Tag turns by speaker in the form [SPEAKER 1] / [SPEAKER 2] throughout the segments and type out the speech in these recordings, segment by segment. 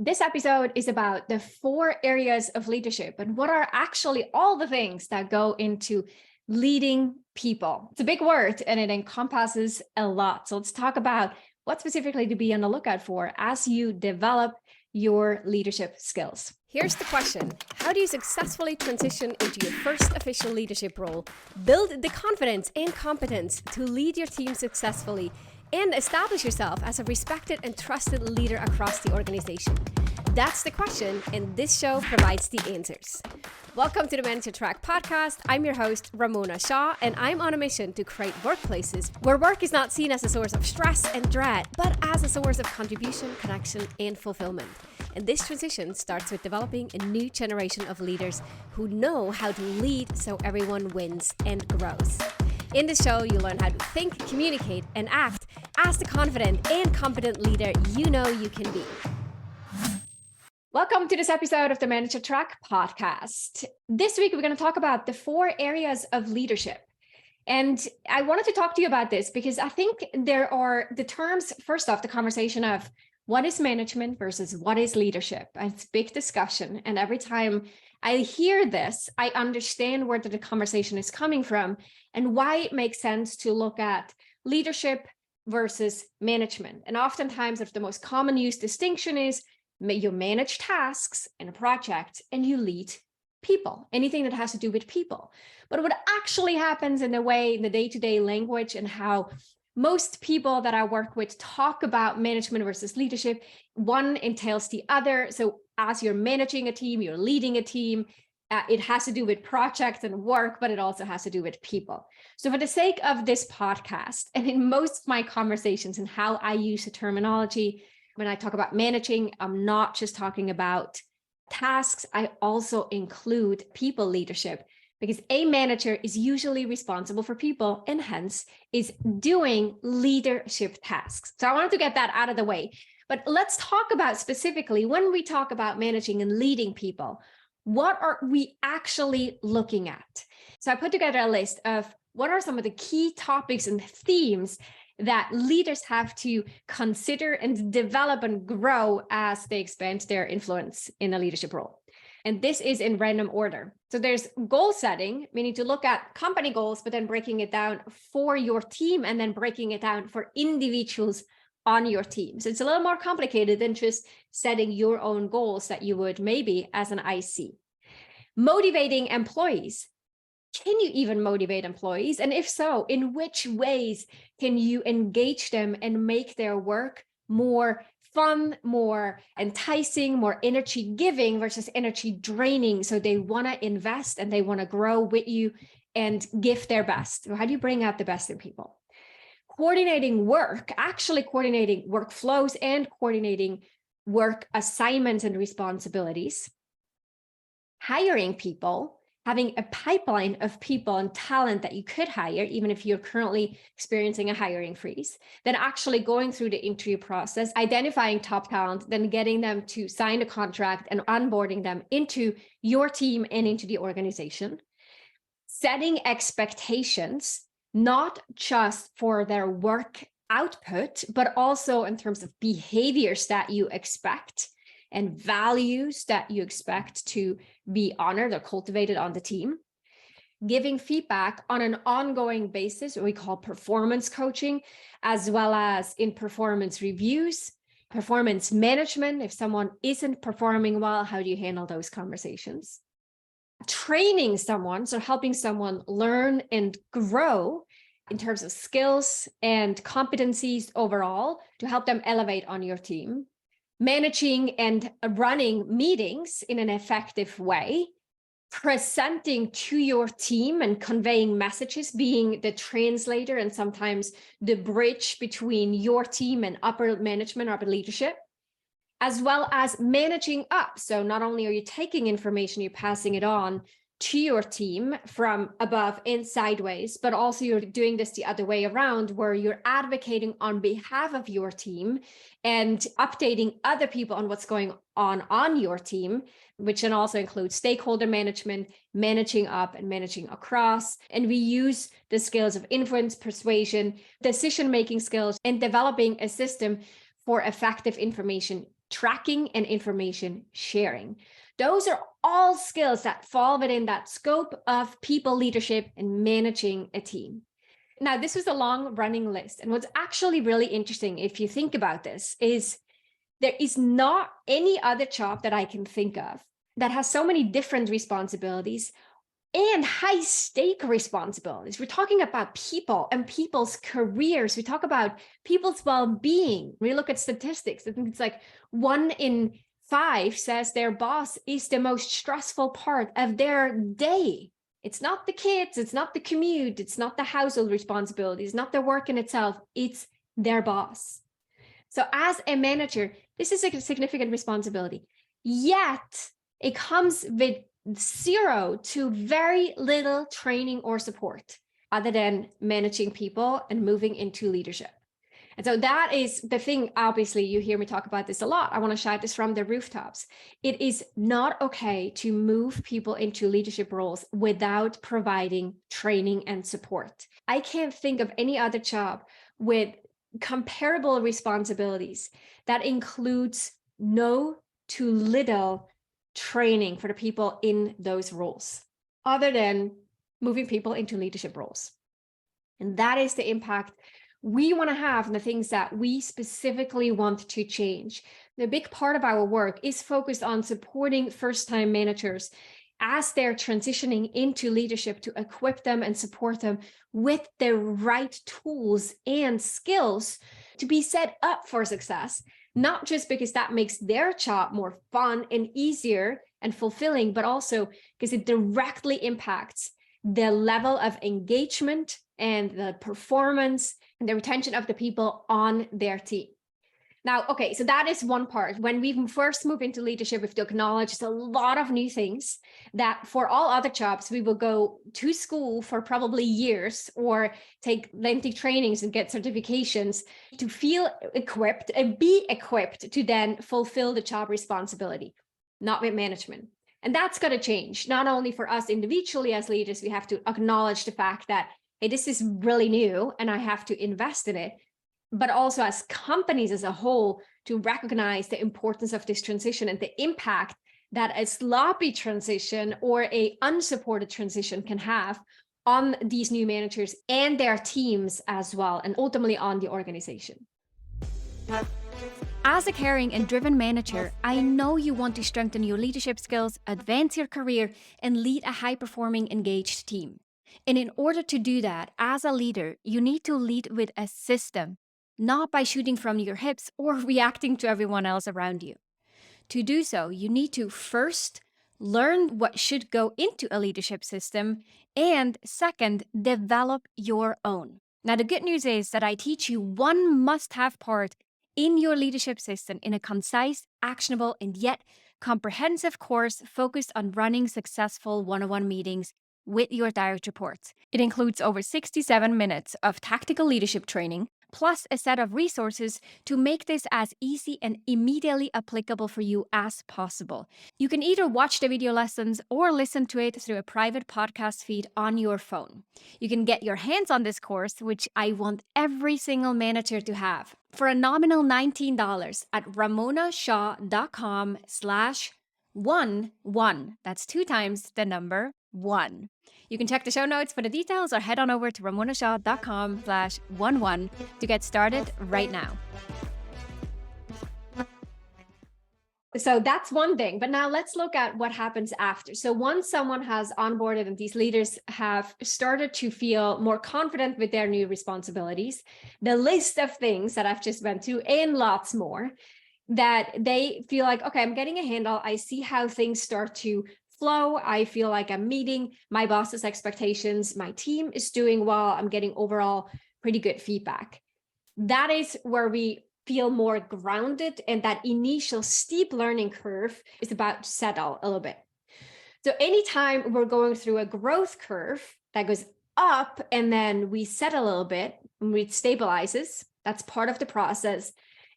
[SPEAKER 1] This episode is about the 4 areas of leadership and what are actually all the things that go into leading people. It's a big word and it encompasses a lot. So let's talk about what specifically to be on the lookout for as you develop your leadership skills.
[SPEAKER 2] Here's the question. How do you successfully transition into your first official leadership role, build the confidence and competence to lead your team successfully, and establish yourself as a respected and trusted leader across the organization? That's the question, and this show provides the answers. Welcome to the Manager Track podcast. I'm your host, Ramona Shaw, and I'm on a mission to create workplaces where work is not seen as a source of stress and dread, but as a source of contribution, connection, and fulfillment. And this transition starts with developing a new generation of leaders who know how to lead so everyone wins and grows. In this show, you learn how to think, communicate, and act as the confident and competent leader you know you can be.
[SPEAKER 1] Welcome to this episode of the Manager Track podcast. This week, we're going to talk about the 4 areas of leadership. And I wanted to talk to you about this because I think there are the terms, first off, the conversation of what is management versus what is leadership. And it's a big discussion. And every time I hear this, I understand where the conversation is coming from and why it makes sense to look at leadership versus management. And oftentimes, the most common used distinction is you manage tasks in a project and you lead people, anything that has to do with people. But what actually happens in the day-to-day language and how most people that I work with talk about management versus leadership, one entails the other. So as you're managing a team, you're leading a team, it has to do with projects and work, but it also has to do with people. So for the sake of this podcast, and in most of my conversations and how I use the terminology, when I talk about managing, I'm not just talking about tasks. I also include people leadership, because a manager is usually responsible for people and hence is doing leadership tasks. So I wanted to get that out of the way. But let's talk about specifically when we talk about managing and leading people, what are we actually looking at? So I put together a list of what are some of the key topics and themes that leaders have to consider and develop and grow as they expand their influence in a leadership role. And this is in random order. So there's goal setting, meaning to look at company goals, but then breaking it down for your team and then breaking it down for individuals on your team. So it's a little more complicated than just setting your own goals that you would maybe as an IC. Motivating employees. Can you even motivate employees? And if so, in which ways can you engage them and make their work more fun, more enticing, more energy giving versus energy draining? So they want to invest and they want to grow with you and give their best. So how do you bring out the best in people? Coordinating work, actually coordinating workflows and coordinating work assignments and responsibilities. Hiring people, having a pipeline of people and talent that you could hire, even if you're currently experiencing a hiring freeze, then actually going through the interview process, identifying top talent, then getting them to sign a contract and onboarding them into your team and into the organization. Setting expectations, not just for their work output, but also in terms of behaviors that you expect and values that you expect to be honored or cultivated on the team. Giving feedback on an ongoing basis, what we call performance coaching, as well as in performance reviews, performance management. If someone isn't performing well, how do you handle those conversations? Training someone, so helping someone learn and grow in terms of skills and competencies overall to help them elevate on your team. Managing and running meetings in an effective way, presenting to your team and conveying messages, being the translator and sometimes the bridge between your team and upper management or upper leadership, as well as managing up. So not only are you taking information, you're passing it on to your team from above and sideways, but also you're doing this the other way around, where you're advocating on behalf of your team and updating other people on what's going on your team, which then also includes stakeholder management, managing up and managing across. And we use the skills of influence, persuasion, decision-making skills, and developing a system for effective information tracking, and information sharing. Those are all skills that fall within that scope of people leadership and managing a team. Now, this was a long running list. And what's actually really interesting, if you think about this, is there is not any other job that I can think of that has so many different responsibilities and high stake responsibilities. We're talking about people and people's careers. We talk about people's well-being. We look at statistics. I think it's like 1 in 5 says their boss is the most stressful part of their day. It's not the kids, it's not the commute, it's not the household responsibilities, it's not the work in itself, it's their boss. So as a manager, this is a significant responsibility. Yet it comes with 0 to very little training or support other than managing people and moving into leadership. And so that is the thing. Obviously, you hear me talk about this a lot. I want to shout this from the rooftops. It is not okay to move people into leadership roles without providing training and support. I can't think of any other job with comparable responsibilities that includes no to little training for the people in those roles, other than moving people into leadership roles. And that is the impact we want to have and the things that we specifically want to change. The big part of our work is focused on supporting first-time managers as they're transitioning into leadership to equip them and support them with the right tools and skills to be set up for success, not just because that makes their job more fun and easier and fulfilling, but also because it directly impacts the level of engagement and the performance and the retention of the people on their team. Now, okay, so that is one part. When we first move into leadership, we have to acknowledge a lot of new things that for all other jobs, we will go to school for probably years or take lengthy trainings and get certifications to feel equipped and be equipped to then fulfill the job responsibility, not with management. And that's got to change. Not only for us individually as leaders, we have to acknowledge the fact that, hey, this is really new and I have to invest in it, but also as companies as a whole to recognize the importance of this transition and the impact that a sloppy transition or a unsupported transition can have on these new managers and their teams as well, and ultimately on the organization.
[SPEAKER 2] As a caring and driven manager, I know you want to strengthen your leadership skills, advance your career, and lead a high-performing, engaged team. And in order to do that, as a leader, you need to lead with a system, not by shooting from your hips or reacting to everyone else around you. To do so, you need to first learn what should go into a leadership system, and second, develop your own. Now, the good news is that I teach you one must-have part in your leadership system in a concise, actionable, and yet comprehensive course focused on running successful one-on-one meetings with your direct reports. It includes over 67 minutes of tactical leadership training, plus a set of resources to make this as easy and immediately applicable for you as possible. You can either watch the video lessons or listen to it through a private podcast feed on your phone. You can get your hands on this course, which I want every single manager to have, for a nominal $19 at ramonashaw.com/11. That's 2 times the number 1. You can check the show notes for the details or head on over to ramonashaw.com/11 to get started right now.
[SPEAKER 1] So that's one thing, but now let's look at what happens after. So once someone has onboarded and these leaders have started to feel more confident with their new responsibilities, the list of things that I've just went through and lots more, that they feel like, okay, I'm getting a handle. I see how things start to flow. I feel like I'm meeting my boss's expectations. My team is doing well. I'm getting overall pretty good feedback. That is where we feel more grounded, and that initial steep learning curve is about to settle a little bit. So anytime we're going through a growth curve that goes up and then we settle a little bit and it stabilizes, that's part of the process.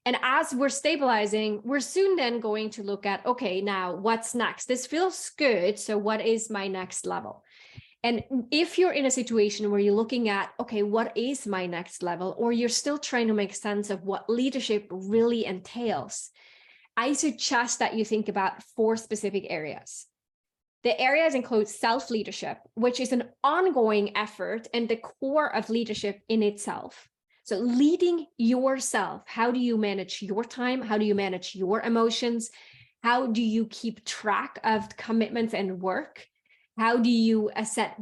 [SPEAKER 1] And as we're stabilizing, we're soon then going to look at, okay, now what's next? This feels good. So what is my next level? And if you're in a situation where you're looking at, okay, what is my next level? Or you're still trying to make sense of what leadership really entails, I suggest that you think about 4 specific areas. The areas include self-leadership, which is an ongoing effort and the core of leadership in itself. So leading yourself, how do you manage your time? How do you manage your emotions? How do you keep track of commitments and work? How do you set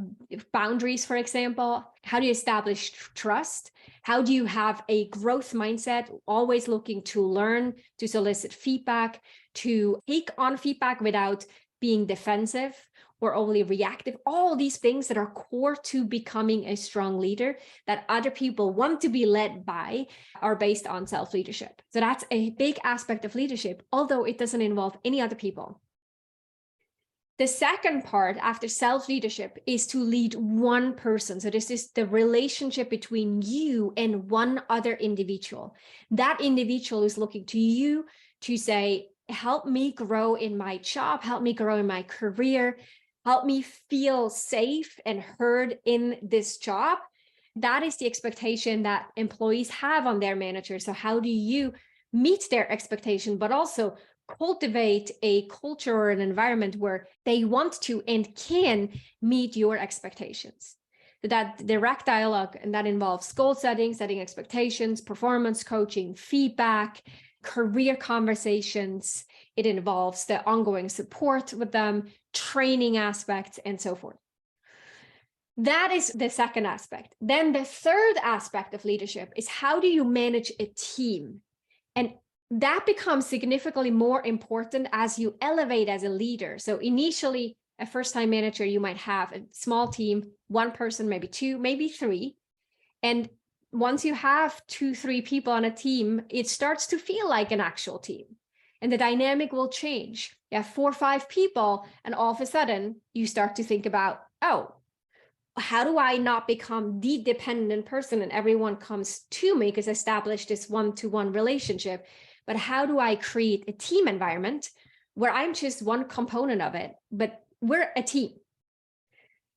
[SPEAKER 1] boundaries, for example? How do you establish trust? How do you have a growth mindset, always looking to learn, to solicit feedback, to take on feedback without being defensive or only reactive? All these things that are core to becoming a strong leader that other people want to be led by are based on self-leadership. So that's a big aspect of leadership, although it doesn't involve any other people. The second part after self-leadership is to lead one person. So this is the relationship between you and one other individual. That individual is looking to you to say, help me grow in my job, help me grow in my career, help me feel safe and heard in this job. That is the expectation that employees have on their managers. So how do you meet their expectation, but also cultivate a culture or an environment where they want to and can meet your expectations? That direct dialogue, and that involves goal setting, setting expectations, performance coaching, feedback, career conversations. It involves the ongoing support with them, training aspects, and so forth. That is the second aspect. Then the third aspect of leadership is how do you manage a team? And that becomes significantly more important as you elevate as a leader. So initially, a first-time manager, you might have a small team, 1 person, maybe 2, maybe 3. And once you have 2, 3 people on a team, it starts to feel like an actual team. And the dynamic will change. You have 4 or 5 people, and all of a sudden, you start to think about, oh, how do I not become the dependent person and everyone comes to me because I established this one-to-one relationship? But how do I create a team environment where I'm just one component of it, but we're a team?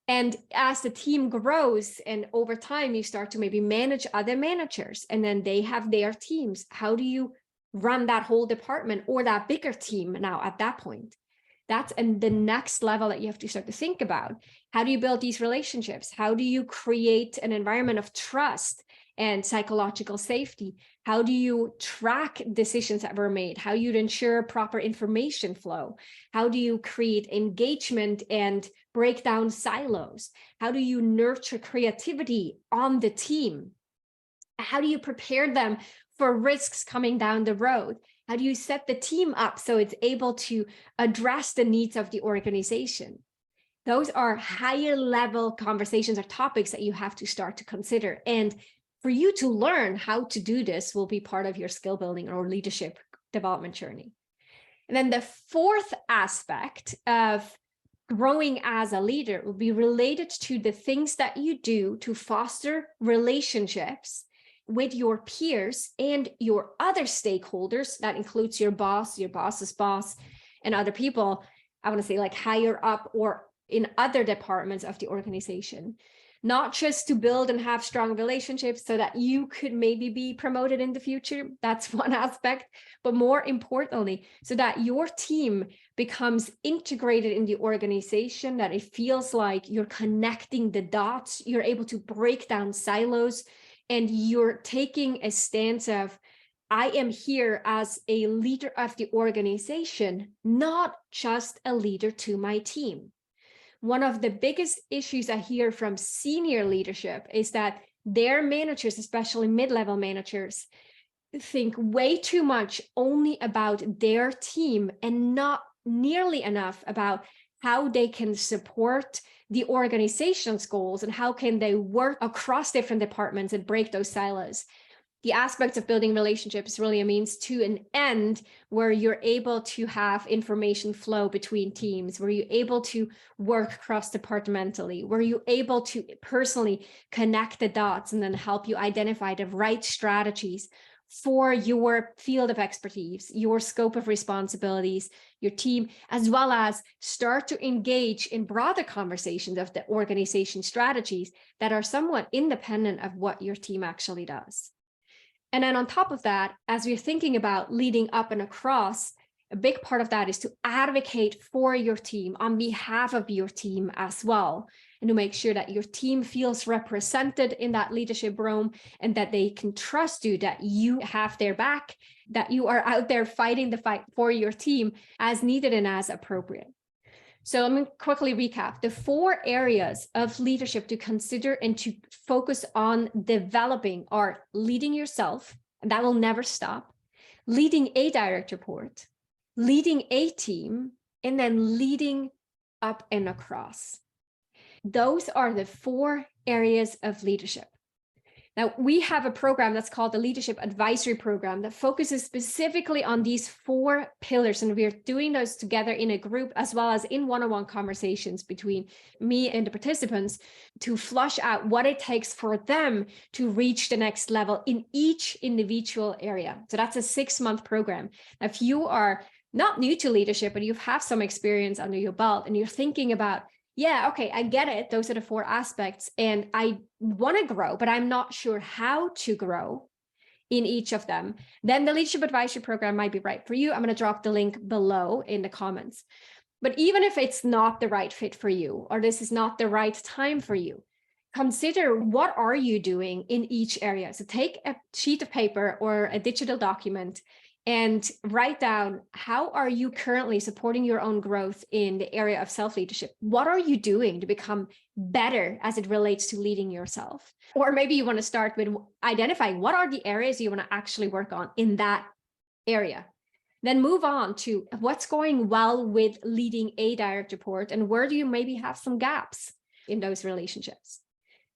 [SPEAKER 1] And as the team grows and over time, you start to maybe manage other managers and then they have their teams. How do you run that whole department or that bigger team now at that point? That's the next level that you have to start to think about. How do you build these relationships? How do you create an environment of trust and psychological safety? How do you track decisions that were made? How do you ensure proper information flow? How do you create engagement and break down silos? How do you nurture creativity on the team? How do you prepare them for risks coming down the road? How do you set the team up so it's able to address the needs of the organization? Those are higher level conversations or topics that you have to start to consider. And for you to learn how to do this will be part of your skill building or leadership development journey. And then the fourth aspect of growing as a leader will be related to the things that you do to foster relationships with your peers and your other stakeholders. That includes your boss, your boss's boss, and other people, I want to say like higher up or in other departments of the organization. Not just to build and have strong relationships so that you could maybe be promoted in the future. That's one aspect, but more importantly, so that your team becomes integrated in the organization, that it feels like you're connecting the dots, you're able to break down silos, and you're taking a stance of, I am here as a leader of the organization, not just a leader to my team. One of the biggest issues I hear from senior leadership is that their managers, especially mid-level managers, think way too much only about their team and not nearly enough about how they can support the organization's goals and how can they work across different departments and break those silos. The aspects of building relationships really a means to an end where you're able to have information flow between teams, where you're able to work cross-departmentally, where you're able to personally connect the dots and then help you identify the right strategies for your field of expertise, your scope of responsibilities, your team, as well as start to engage in broader conversations of the organization strategies that are somewhat independent of what your team actually does. And then on top of that, as we're thinking about leading up and across, A big part of that is to advocate for your team on behalf of your team as well, and to make sure that your team feels represented in that leadership room and that they can trust you, that you have their back, that you are out there fighting the fight for your team as needed and as appropriate. So let me quickly recap the 4 areas of leadership to consider and to focus on developing are leading yourself, and that will never stop, leading a direct report, leading a team, and then leading up and across. Those are the 4 areas of leadership. Now, we have a program that's called the Leadership Advisory Program that focuses specifically on these 4 pillars. And we're doing those together in a group as well as in one-on-one conversations between me and the participants to flush out what it takes for them to reach the next level in each individual area. So that's a 6-month program. Now, if you are not new to leadership, but you have some experience under your belt and you're thinking about, yeah, okay, I get it. Those are the 4 aspects. And I want to grow, but I'm not sure how to grow in each of them. Then the Leadership Advisory Program might be right for you. I'm going to drop the link below in the comments. But even if it's not the right fit for you, or this is not the right time for you, consider what are you doing in each area. So take a sheet of paper or a digital document and write down, how are you currently supporting your own growth in the area of self-leadership? What are you doing to become better as it relates to leading yourself? Or maybe you want to start with identifying what are the areas you want to actually work on in that area. Then move on to what's going well with leading a direct report and where do you maybe have some gaps in those relationships.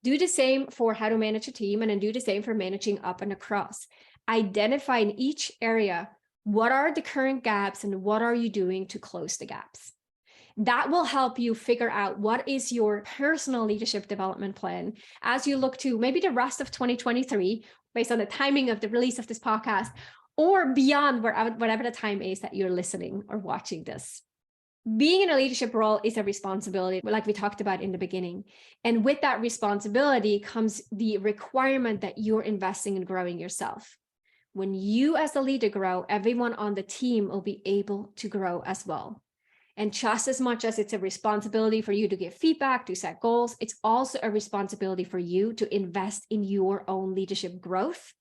[SPEAKER 1] Do the same for how to manage a team, and then do the same for managing up and across. Identify in each area, what are the current gaps and what are you doing to close the gaps? That will help you figure out what is your personal leadership development plan as you look to maybe the rest of 2023, based on the timing of the release of this podcast, or beyond whatever the time is that you're listening or watching this. Being in a leadership role is a responsibility, like we talked about in the beginning. And with that responsibility comes the requirement that you're investing in growing yourself. When you as a leader grow, everyone on the team will be able to grow as well. And just as much as it's a responsibility for you to give feedback, to set goals, it's also a responsibility for you to invest in your own leadership growth.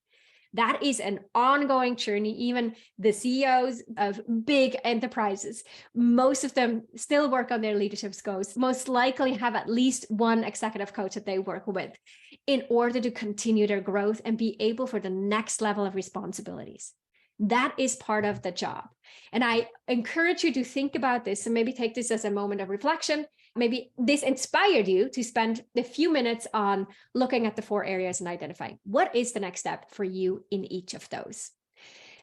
[SPEAKER 1] That is an ongoing journey. Even the CEOs of big enterprises, most of them still work on their leadership goals, most likely have at least one executive coach that they work with in order to continue their growth and be able for the next level of responsibilities. That is part of the job. And I encourage you to think about this and maybe take this as a moment of reflection. Maybe this inspired you to spend a few minutes on looking at the 4 areas and identifying what is the next step for you in each of those.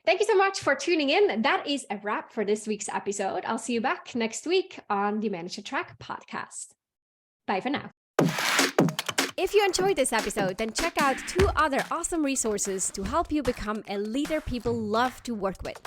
[SPEAKER 1] Thank you so much for tuning in. That is a wrap for this week's episode. I'll see you back next week on the Manage Your Track podcast. Bye for now.
[SPEAKER 2] If you enjoyed this episode, then check out 2 other awesome resources to help you become a leader people love to work with.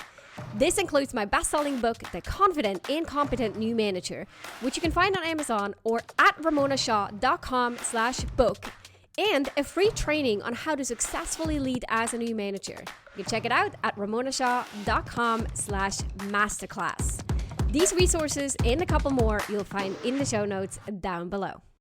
[SPEAKER 2] This includes my best-selling book, The Confident and Competent New Manager, which you can find on Amazon or at ramonashaw.com/book, and a free training on how to successfully lead as a new manager. You can check it out at ramonashaw.com/masterclass. These resources and a couple more you'll find in the show notes down below.